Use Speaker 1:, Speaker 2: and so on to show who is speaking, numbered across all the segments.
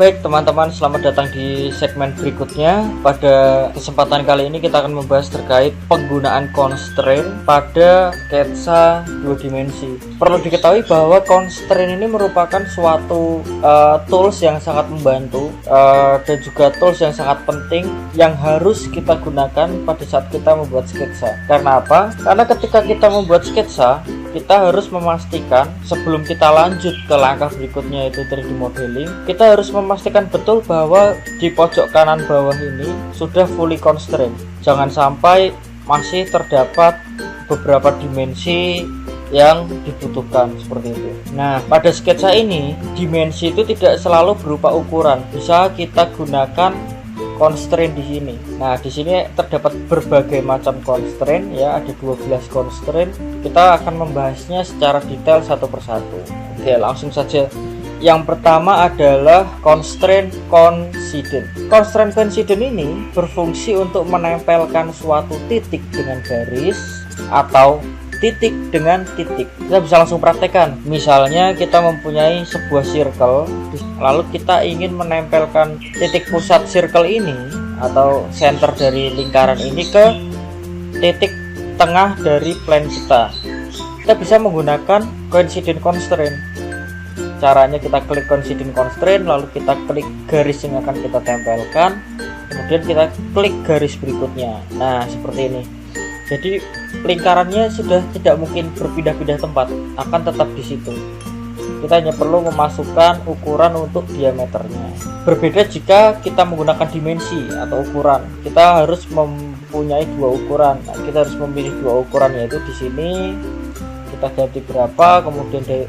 Speaker 1: Baik teman-teman, selamat datang di segmen berikutnya. Pada kesempatan kali ini kita akan membahas terkait penggunaan constraint pada sketsa 2 dimensi. Perlu diketahui bahwa constraint ini merupakan suatu tools yang sangat membantu dan juga tools yang sangat penting yang harus kita gunakan pada saat kita membuat sketsa. Karena apa? Karena ketika kita membuat sketsa, kita harus memastikan sebelum kita lanjut ke langkah berikutnya, yaitu 3D modeling, kita harus memastikan betul bahwa di pojok kanan bawah ini sudah fully constraint. Jangan sampai masih terdapat beberapa dimensi yang dibutuhkan seperti itu. Nah, pada sketsa ini dimensi itu tidak selalu berupa ukuran. Bisa kita gunakan constraint di sini. Nah, di sini terdapat berbagai macam constraint ya, ada 12 constraint. Kita akan membahasnya secara detail satu persatu. Oke, langsung saja. Yang pertama adalah constraint coincident. Constraint coincident ini berfungsi untuk menempelkan suatu titik dengan garis atau titik dengan titik. Kita bisa langsung praktekkan. Misalnya kita mempunyai sebuah circle, lalu kita ingin menempelkan titik pusat circle ini atau center dari lingkaran ini ke titik tengah dari plane kita. Kita bisa menggunakan coincident constraint. Caranya kita klik coincident constraint, lalu kita klik garis yang akan kita tempelkan, kemudian kita klik garis berikutnya. Nah, seperti ini. Jadi lingkarannya sudah tidak mungkin berpindah-pindah tempat, akan tetap di situ. Kita hanya perlu memasukkan ukuran untuk diameternya. Berbeda jika kita menggunakan dimensi atau ukuran, kita harus mempunyai dua ukuran. Nah, kita harus memilih dua ukuran, yaitu di sini kita ganti berapa, kemudian di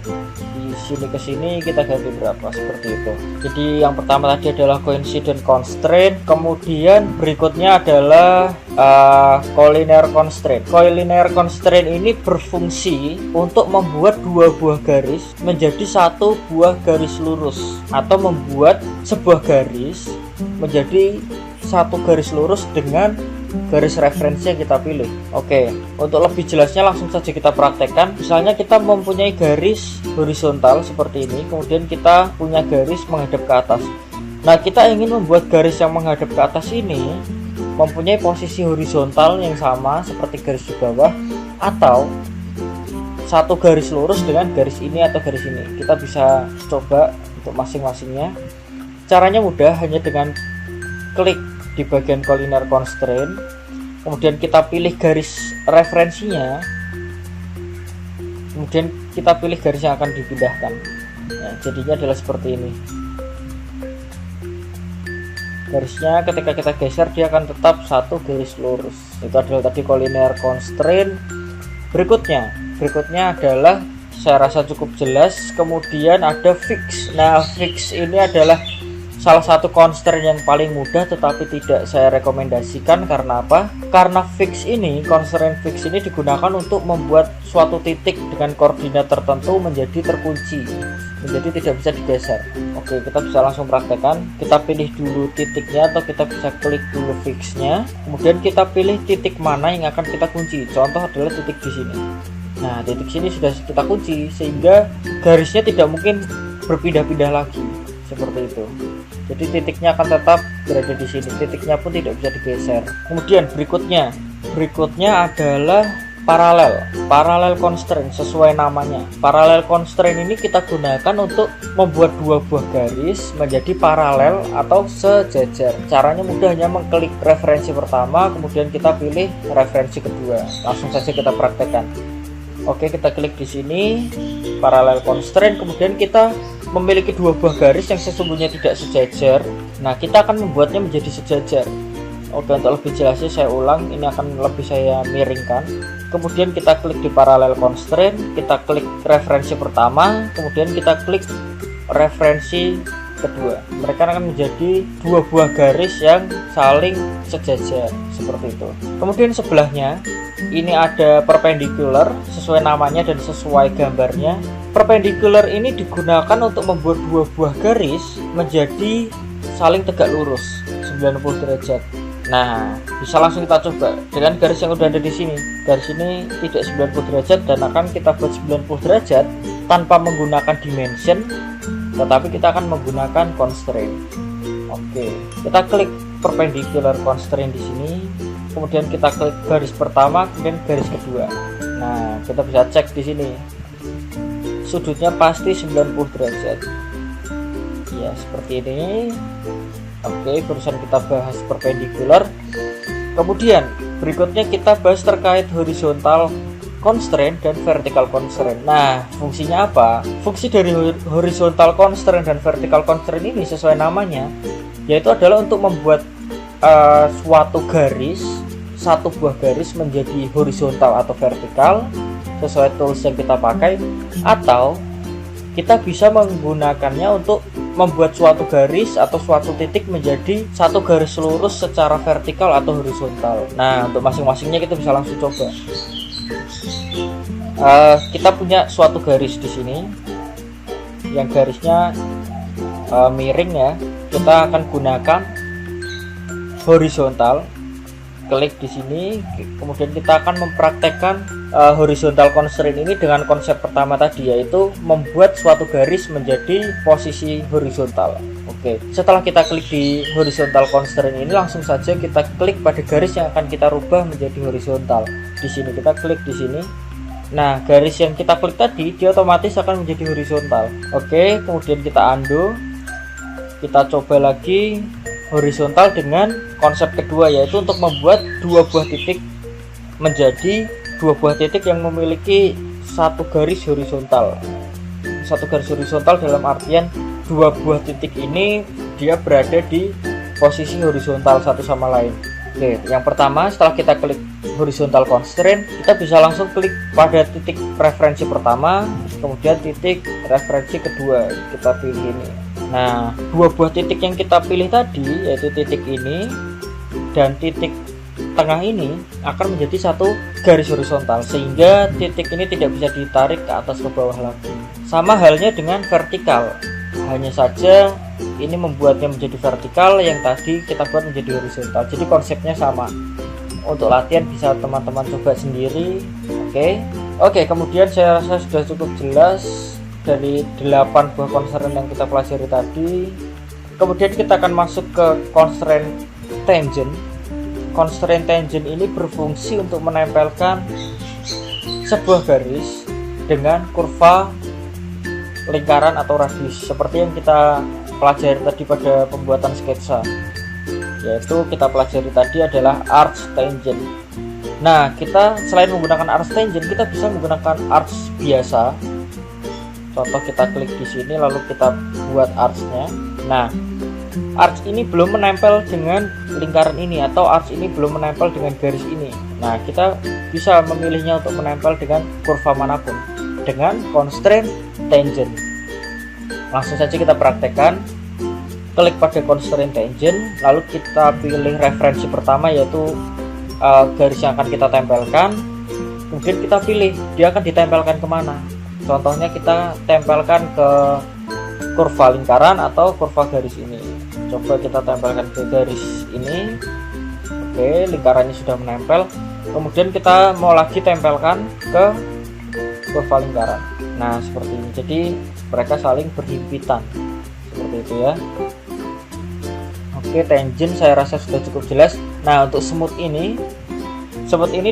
Speaker 1: sini ke sini kita ganti berapa, seperti itu. Jadi yang pertama tadi adalah coincident constraint, kemudian berikutnya adalah collinear constraint. Collinear constraint ini berfungsi untuk membuat dua buah garis menjadi satu buah garis lurus, atau membuat sebuah garis menjadi satu garis lurus dengan garis referensi yang kita pilih. Oke, untuk lebih jelasnya langsung saja kita praktekkan. Misalnya kita mempunyai garis horizontal seperti ini, kemudian kita punya garis menghadap ke atas. Nah, kita ingin membuat garis yang menghadap ke atas ini mempunyai posisi horizontal yang sama seperti garis di bawah, atau satu garis lurus dengan garis ini atau garis ini. Kita bisa coba untuk masing-masingnya. Caranya mudah, hanya dengan klik di bagian collinear constraint, kemudian kita pilih garis referensinya, kemudian kita pilih garis yang akan dipindahkan. Nah, jadinya adalah seperti ini. Garisnya ketika kita geser dia akan tetap satu garis lurus. Itu adalah tadi collinear constraint. Berikutnya adalah, saya rasa cukup jelas, kemudian ada fix. Nah, fix ini adalah salah satu constraint yang paling mudah tetapi tidak saya rekomendasikan. Karena apa? Karena constraint fix ini digunakan untuk membuat suatu titik dengan koordinat tertentu menjadi terkunci, menjadi tidak bisa digeser. Oke, kita bisa langsung praktekkan. Kita pilih dulu titiknya, atau kita bisa klik dulu fixnya, kemudian kita pilih titik mana yang akan kita kunci. Contoh adalah titik di sini. Nah, titik sini sudah kita kunci sehingga garisnya tidak mungkin berpindah-pindah lagi, seperti itu. Jadi titiknya akan tetap berada di sini, titiknya pun tidak bisa digeser. Kemudian berikutnya adalah paralel constraint. Sesuai namanya, paralel constraint ini kita gunakan untuk membuat dua buah garis menjadi paralel atau sejajar. Caranya mudah, hanya mengklik referensi pertama, kemudian kita pilih referensi kedua. Langsung saja kita praktekkan. Oke, kita klik di sini paralel constraint, kemudian kita memiliki dua buah garis yang sesungguhnya tidak sejajar. Nah, kita akan membuatnya menjadi sejajar. Oke, untuk lebih jelasnya saya ulang, ini akan lebih saya miringkan. Kemudian kita klik di paralel constraint, kita klik referensi pertama, kemudian kita klik referensi kedua. Mereka akan menjadi dua buah garis yang saling sejajar, seperti itu. Kemudian sebelahnya ini ada perpendicular, sesuai namanya dan sesuai gambarnya. Perpendicular ini digunakan untuk membuat dua buah garis menjadi saling tegak lurus 90 derajat. Nah, bisa langsung kita coba dengan garis yang udah ada di sini. Garis ini tidak 90 derajat dan akan kita buat 90 derajat tanpa menggunakan dimension. tetapi kita akan menggunakan constraint. Oke, kita klik perpendicular constraint di sini, kemudian kita klik garis pertama, kemudian garis kedua. Nah, kita bisa cek di sini sudutnya pasti 90 derajat ya, seperti ini. Oke, barusan kita bahas perpendicular. Kemudian berikutnya kita bahas terkait horizontal constraint dan vertical constraint. Nah, fungsinya apa? Fungsi dari horizontal constraint dan vertical constraint ini sesuai namanya, yaitu adalah untuk membuat suatu garis, satu buah garis menjadi horizontal atau vertikal sesuai tools yang kita pakai, atau kita bisa menggunakannya untuk membuat suatu garis atau suatu titik menjadi satu garis lurus secara vertikal atau horizontal. Nah, untuk masing-masingnya kita bisa langsung coba. Kita punya suatu garis di sini yang garisnya miring ya, kita akan gunakan horizontal. Klik di sini, kemudian kita akan mempraktekkan horizontal constraint ini dengan konsep pertama tadi, yaitu membuat suatu garis menjadi posisi horizontal. Oke, setelah kita klik di horizontal constraint ini, langsung saja kita klik pada garis yang akan kita rubah menjadi horizontal. Di sini kita klik di sini. Nah, garis yang kita klik tadi dia otomatis akan menjadi horizontal. Oke, kemudian kita undo. Kita coba lagi horizontal dengan konsep kedua, yaitu untuk membuat dua buah titik menjadi dua buah titik yang memiliki satu garis horizontal. Satu garis horizontal dalam artian dua buah titik ini dia berada di posisi horizontal satu sama lain. Oke, yang pertama setelah kita klik horizontal constraint, kita bisa langsung klik pada titik referensi pertama, kemudian titik referensi kedua, kita pilih ini. Nah, dua buah titik yang kita pilih tadi, yaitu titik ini dan titik tengah ini, akan menjadi satu garis horizontal, sehingga titik ini tidak bisa ditarik ke atas ke bawah lagi. Sama halnya dengan vertikal, hanya saja ini membuatnya menjadi vertikal, yang tadi kita buat menjadi horizontal. Jadi konsepnya sama. Untuk latihan bisa teman-teman coba sendiri. Oke, kemudian saya rasa sudah cukup jelas dari 8 buah constraint yang kita pelajari tadi. Kemudian kita akan masuk ke constraint tangent. Constraint tangent ini berfungsi untuk menempelkan sebuah garis dengan kurva lingkaran atau radius, seperti yang kita pelajari tadi pada pembuatan sketsa, yaitu kita pelajari tadi adalah arc tangent. Nah, kita selain menggunakan arc tangent, kita bisa menggunakan arc biasa. Contoh, kita klik di sini lalu kita buat arch-nya. Nah, arch ini belum menempel dengan lingkaran ini, atau arch ini belum menempel dengan garis ini. Nah, kita bisa memilihnya untuk menempel dengan kurva manapun dengan constraint tangent. Langsung saja kita praktekkan. Klik pada constraint tangent, lalu kita pilih referensi pertama, yaitu garis yang akan kita tempelkan. Kemudian kita pilih dia akan ditempelkan kemana. Contohnya kita tempelkan ke kurva lingkaran atau kurva garis ini. Coba kita tempelkan ke garis ini. Oke, lingkarannya sudah menempel. Kemudian kita mau lagi tempelkan ke kurva lingkaran. Nah, seperti ini. Jadi mereka saling berhimpitan. Seperti itu ya. Oke, tangent saya rasa sudah cukup jelas. Nah, untuk smooth ini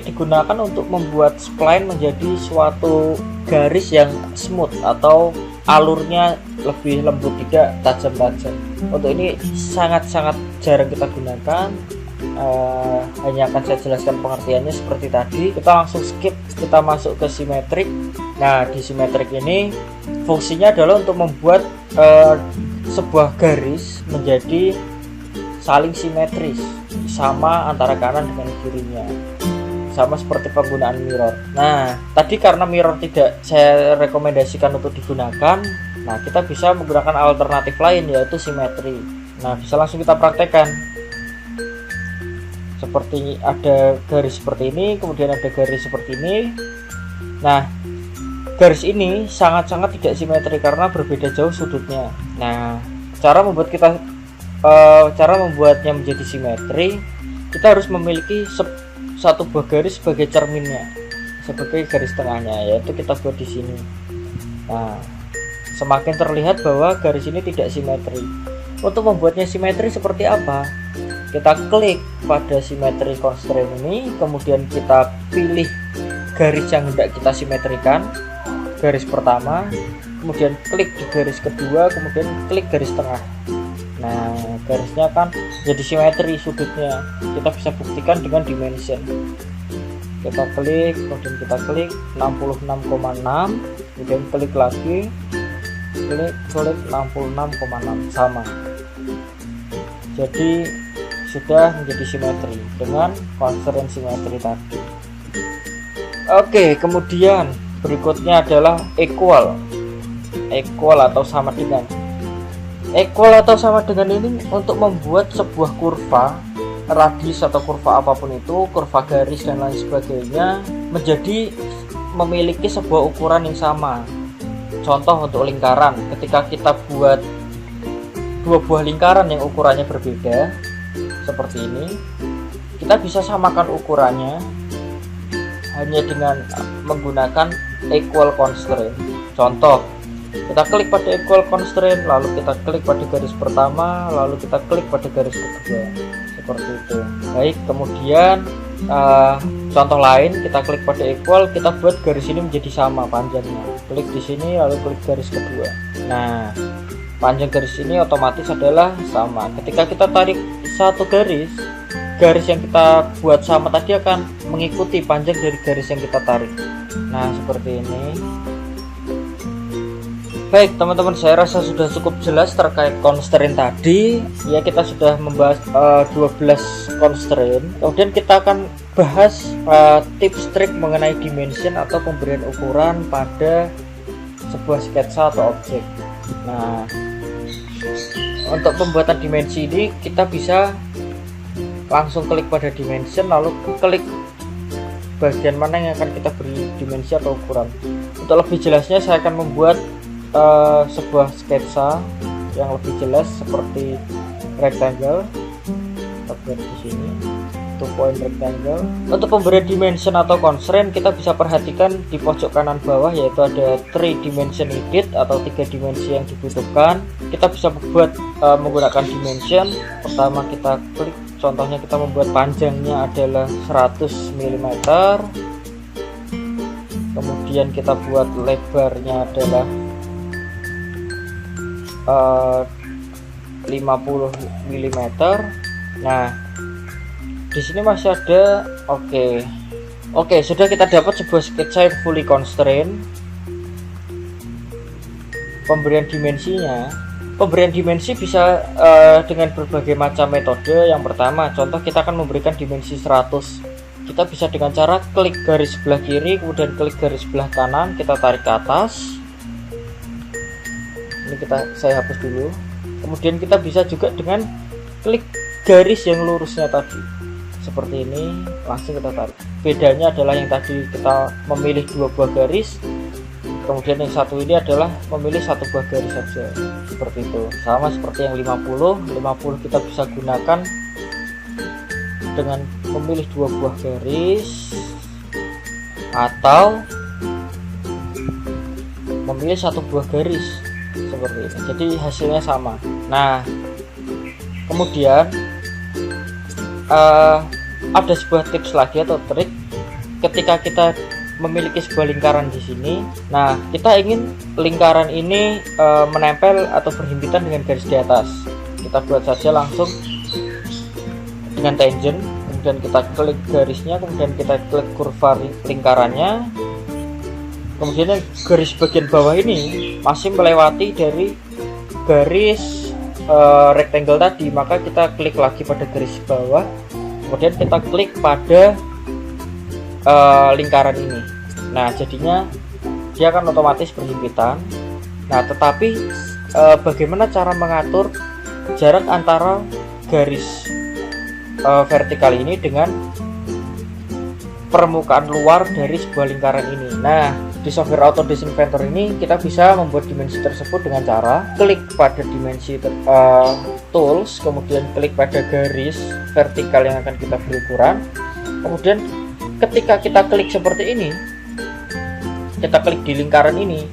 Speaker 1: digunakan untuk membuat spline menjadi suatu garis yang smooth atau alurnya lebih lembut, tidak tajam-tajam. Untuk ini sangat-sangat jarang kita gunakan. Hanya akan saya jelaskan pengertiannya seperti tadi. Kita langsung skip, kita masuk ke simetrik. Nah, di simetrik ini fungsinya adalah untuk membuat sebuah garis menjadi saling simetris, sama antara kanan dengan kirinya, sama seperti penggunaan mirror. Nah, tadi karena mirror tidak saya rekomendasikan untuk digunakan, nah kita bisa menggunakan alternatif lain, yaitu simetri. Nah, bisa langsung kita praktekkan. Seperti ada garis seperti ini, kemudian ada garis seperti ini. Nah, garis ini sangat-sangat tidak simetri karena berbeda jauh sudutnya. Nah, cara membuatnya menjadi simetri, kita harus memiliki satu buah garis sebagai cerminnya, sebagai garis tengahnya, yaitu kita buat di sini. Nah, semakin terlihat bahwa garis ini tidak simetri. Untuk membuatnya simetri seperti apa? Kita klik pada simetri constraint ini, kemudian kita pilih garis yang hendak kita simetrikan, garis pertama, kemudian klik di garis kedua, kemudian klik garis tengah. Nah, garisnya kan jadi simetri sudutnya. Kita bisa buktikan dengan dimension. Kita klik, kemudian kita klik 66,6, kemudian klik lagi, klik 66,6, sama. Jadi sudah menjadi simetri dengan constraint simetri tadi. Oke, kemudian berikutnya adalah equal atau sama dengan. Equal atau sama dengan ini untuk membuat sebuah kurva radius atau kurva apapun itu, kurva garis dan lain sebagainya, menjadi memiliki sebuah ukuran yang sama. Contoh untuk lingkaran, ketika kita buat dua buah lingkaran yang ukurannya berbeda seperti ini, kita bisa samakan ukurannya hanya dengan menggunakan equal constraint. Contoh, kita klik pada equal constraint, lalu kita klik pada garis pertama, lalu kita klik pada garis kedua, seperti itu. Baik, kemudian contoh lain, kita klik pada equal, kita buat garis ini menjadi sama panjangnya. Klik di sini, lalu klik garis kedua. Nah, panjang garis ini otomatis adalah sama. Ketika kita tarik satu garis yang kita buat sama tadi akan mengikuti panjang dari garis yang kita tarik. Nah, seperti ini. Baik teman-teman, saya rasa sudah cukup jelas terkait constraint tadi. Ya, kita sudah membahas 12 constraint. Kemudian kita akan bahas tips trik mengenai dimension atau pemberian ukuran pada sebuah sketsa atau objek. Nah, untuk pembuatan dimensi ini kita bisa langsung klik pada dimension, lalu klik bagian mana yang akan kita beri dimensi atau ukuran. Untuk lebih jelasnya saya akan membuat sebuah sketsa yang lebih jelas seperti rectangle. Kita buat di sini 2 point rectangle. Untuk pemberian dimension atau constraint, kita bisa perhatikan di pojok kanan bawah, yaitu ada 3 dimension needed atau 3 dimensi yang dibutuhkan. Kita bisa buat menggunakan dimension. Pertama kita klik, contohnya kita membuat panjangnya adalah 100 mm, kemudian kita buat lebarnya adalah 50 mm. Nah, di sini masih ada. Oke, sudah kita dapat sebuah sketsa yang fully constrained. Pemberian dimensi bisa dengan berbagai macam metode. Yang pertama, contoh kita akan memberikan dimensi 100. Kita bisa dengan cara klik garis sebelah kiri, kemudian klik garis sebelah kanan, kita tarik ke atas. Ini saya hapus dulu. Kemudian kita bisa juga dengan klik garis yang lurusnya tadi, seperti ini, langsung kita tarik. Bedanya adalah yang tadi kita memilih 2 buah garis, kemudian yang satu ini adalah memilih 1 buah garis saja, seperti itu. Sama seperti yang 50 kita bisa gunakan dengan memilih 2 buah garis atau memilih 1 buah garis, seperti ini. Jadi hasilnya sama. Nah, kemudian ada sebuah tips lagi atau trik ketika kita memiliki sebuah lingkaran di sini. Nah, kita ingin lingkaran ini menempel atau berhimpitan dengan garis di atas. Kita buat saja langsung dengan tangent, kemudian kita klik garisnya, kemudian kita klik kurva lingkarannya. Kemudian garis bagian bawah ini masih melewati dari garis rectangle tadi, maka kita klik lagi pada garis bawah, kemudian kita klik pada lingkaran ini. Nah, jadinya dia akan otomatis berhimpitan. Nah, tetapi bagaimana cara mengatur jarak antara garis vertikal ini dengan permukaan luar dari sebuah lingkaran ini? Nah, di software Autodesk Inventor ini kita bisa membuat dimensi tersebut dengan cara klik pada dimensi tools, kemudian klik pada garis vertikal yang akan kita beri ukuran. Kemudian ketika kita klik seperti ini, kita klik di lingkaran ini,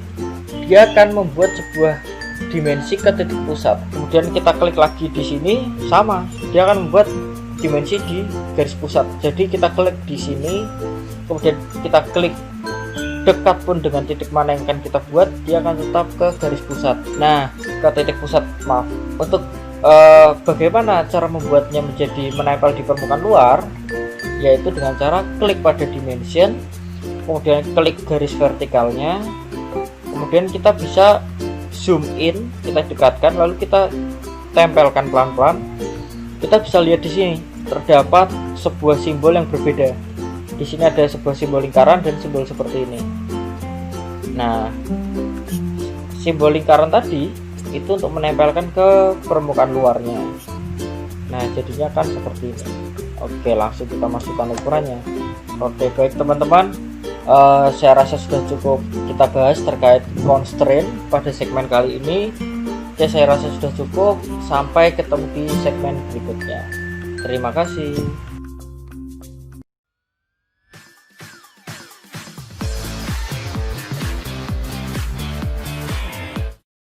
Speaker 1: dia akan membuat sebuah dimensi ke titik pusat. Kemudian kita klik lagi di sini, sama, dia akan membuat dimensi di garis pusat. Jadi kita klik di sini, kemudian kita klik dekat pun dengan titik mana yang akan kita buat, dia akan tetap ke garis pusat. Nah, ke titik pusat, maaf. Untuk bagaimana cara membuatnya menjadi menempel di permukaan luar, yaitu dengan cara klik pada dimension, kemudian klik garis vertikalnya, kemudian kita bisa zoom in, kita dekatkan, lalu kita tempelkan pelan-pelan. Kita bisa lihat di sini terdapat sebuah simbol yang berbeda. Di sini ada sebuah simbol lingkaran dan simbol seperti ini. Nah, simbol lingkaran tadi itu untuk menempelkan ke permukaan luarnya. Nah, jadinya kan seperti ini. Oke, langsung kita masukkan ukurannya. Oke, baik teman-teman, saya rasa sudah cukup kita bahas terkait constraint pada segmen kali ini. Ya, saya rasa sudah cukup. Sampai ketemu di segmen berikutnya. Terima kasih.